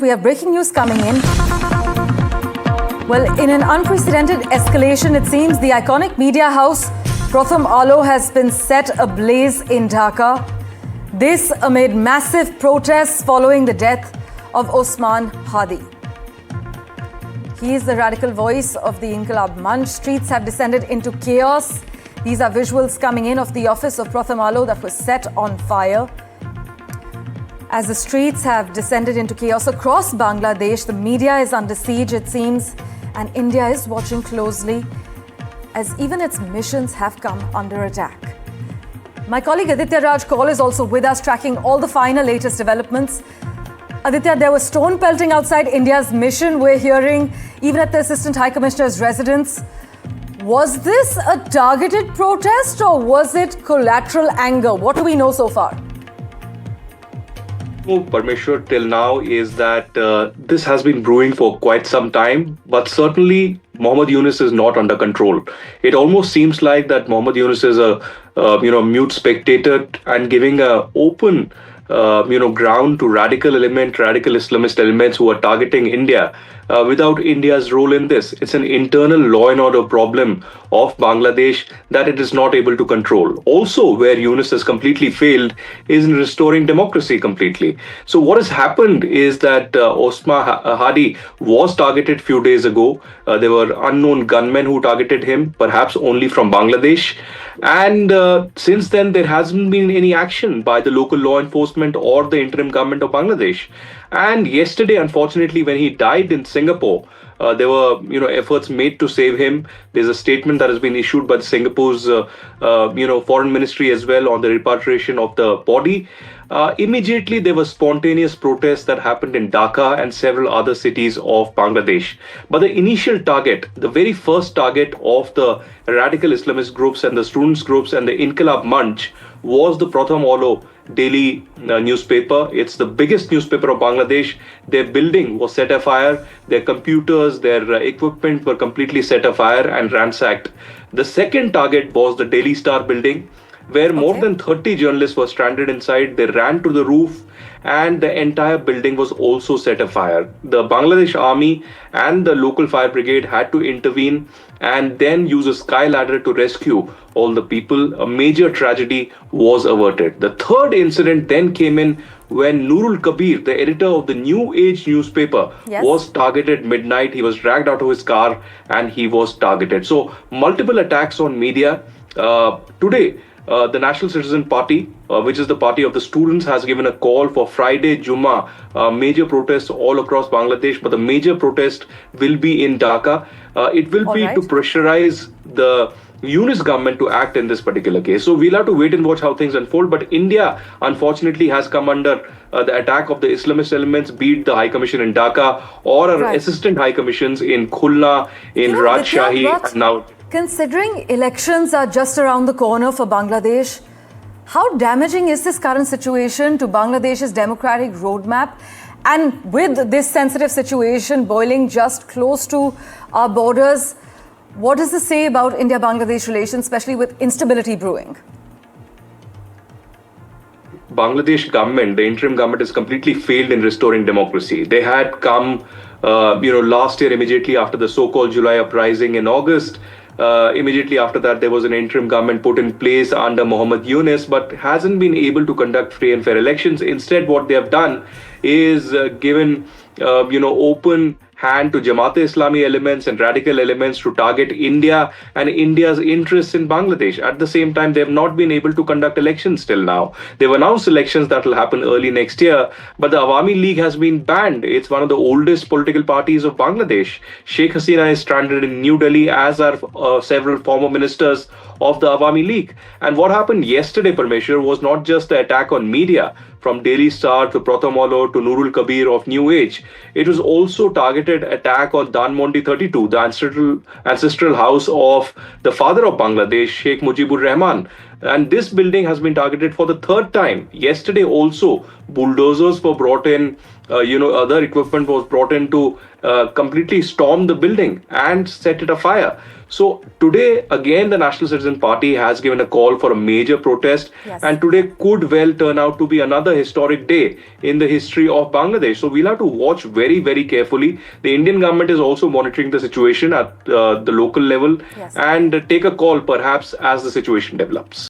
We have breaking news coming in. Well, in an unprecedented escalation, it seems the iconic media house Pratham Alo has been set ablaze in Dhaka. This amid massive protests following the death of Osman Hadi. He is the radical voice of the Inquilab Mancha. Streets have descended into chaos. These are visuals coming in of the office of Pratham Alo that was set on fire. As the streets have descended into chaos across Bangladesh, the media is under siege, it seems, and India is watching closely as even its missions have come under attack. My colleague Aditya Raj Kaul is also with us, tracking all the final latest developments. Aditya, there was stone pelting outside India's mission, we're hearing, even at the Assistant High Commissioner's residence. Was this a targeted protest or was it collateral anger? What do we know so far? Parmeshwar, till now is that this has been brewing for quite some time, but certainly Mohammad Yunus is not under control. It almost seems like that Mohammad Yunus is a mute spectator and giving a open ground to radical Islamist elements who are targeting India without India's role in this. It's an internal law and order problem of Bangladesh that it is not able to control. Also, where Yunus has completely failed is in restoring democracy completely. So what has happened is that Osman Hadi was targeted few days ago. There were unknown gunmen who targeted him, perhaps only from Bangladesh. And since then, there hasn't been any action by the local law enforcement or the interim government of Bangladesh. And yesterday, unfortunately, when he died in Singapore, there were efforts made to save him. There's a statement that has been issued by Singapore's foreign ministry as well on the repatriation of the body. Immediately, there were spontaneous protests that happened in Dhaka and several other cities of Bangladesh. But the initial target, the very first target of the radical Islamist groups and the students groups and the Inquilab Mancha was the Pratham Alo daily newspaper. It's the biggest newspaper of Bangladesh. Their building was set afire. Their computers, their equipment were completely set afire and ransacked. The second target was the Daily Star building, where more than 30 journalists were stranded inside. They ran to the roof and the entire building was also set afire. The Bangladesh army and the local fire brigade had to intervene and then use a sky ladder to rescue all the people. A major tragedy was averted. The third incident then came in when Nurul Kabir, the editor of the New Age newspaper, was targeted midnight. He was dragged out of his car and he was targeted. So multiple attacks on media. Today, the National Citizen Party, which is the party of the students, has given a call for Friday, Jummah, major protests all across Bangladesh. But the major protest will be in Dhaka. It will be to pressurize the Yunus government to act in this particular case. So we'll have to wait and watch how things unfold. But India, unfortunately, has come under the attack of the Islamist elements, be it the High Commission in Dhaka or our assistant High Commissions in Khulna, in Rajshahi, and now... Considering elections are just around the corner for Bangladesh, how damaging is this current situation to Bangladesh's democratic roadmap? And with this sensitive situation boiling just close to our borders, what does this say about India-Bangladesh relations, especially with instability brewing? Bangladesh government, the interim government, has completely failed in restoring democracy. They had come, last year immediately after the so-called July Uprising in August. Immediately after that, there was an interim government put in place under Mohammad Yunus, but hasn't been able to conduct free and fair elections. Instead, what they have done is given, open hand to Jamaat-e-Islami elements and radical elements to target India and India's interests in Bangladesh. At the same time, they have not been able to conduct elections till now. They've announced elections that will happen early next year, but the Awami League has been banned. It's one of the oldest political parties of Bangladesh. Sheikh Hasina is stranded in New Delhi, as are several former ministers of the Awami League. And what happened yesterday, Parmeshwar, was not just the attack on media, from Daily Star to Pratham Alo to Nurul Kabir of New Age. It was also targeted attack on Dhanmondi 32, the ancestral house of the father of Bangladesh, Sheikh Mujibur Rahman. And this building has been targeted for the third time. Yesterday also, bulldozers were brought in other equipment was brought in to completely storm the building and set it afire. So today, again, the National Citizen Party has given a call for a major protest, Yes. and today could well turn out to be another historic day in the history of Bangladesh. So we'll have to watch very, very carefully. The Indian government is also monitoring the situation at the local level Yes. and take a call perhaps as the situation develops.